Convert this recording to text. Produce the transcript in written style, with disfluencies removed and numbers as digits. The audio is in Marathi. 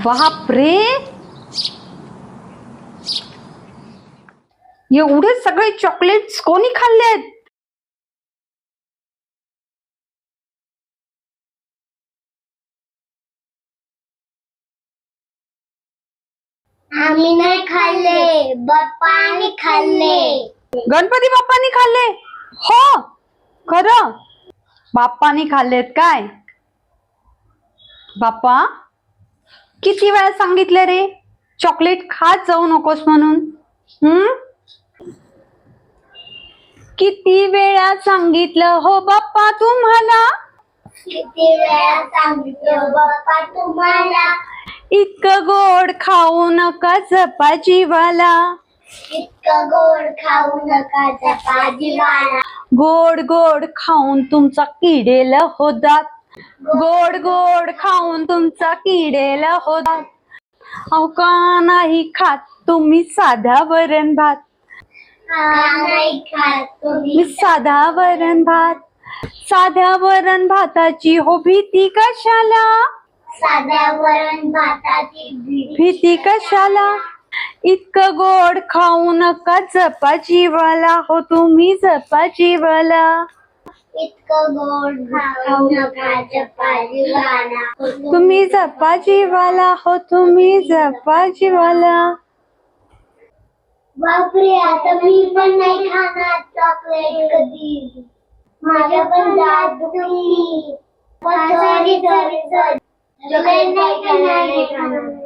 बापरे, एवढे सगळे चॉकलेट्स कोणी खाल्लेत? आम्ही नाही खाल्ले, बाप्पाने खाल्ले. गणपती बाप्पानी खाल्ले? हो खरं, बाप्पानी खाल्लेत काय? बाप्पा किती वेळा सांगितलं रे चॉकलेट खात जाऊ नकोस म्हणून? किती वेळा सांगितलं हो बाप्पा तुम्हाला? किती वेळा सांगितलं बाप्पा तुम्हाला? इतकं गोड खाऊ नका जपा जीवाला. इतकं गोड खाऊ नका जपा जीवाला. गोड गोड खाऊन तुमचा किडेल हो दात. गोड गोड खाऊन तुमचा किडेल हो दात. अहो का नाही खात तुम्ही साधा वरण भात? नाही खात तुम्ही साधा वरण भात. साध्या वरण भाताची हो भीती कशाला? साध्या वरण भाताची भीती कशाला? इतकं गोड खाऊ नका जपा जीवाला हो तुम्ही जपा जीवाला. इतकं गोड खाऊ नका जपा जीवाला. तुम्ही जपा जीवाला हो तुम्ही जपा जीवाला. बापरे, आता मी पण नाही खाणार चॉकलेट कधी. माझ्या पण दात दुखली. सॉरी चॉकलेट नाही खाणार.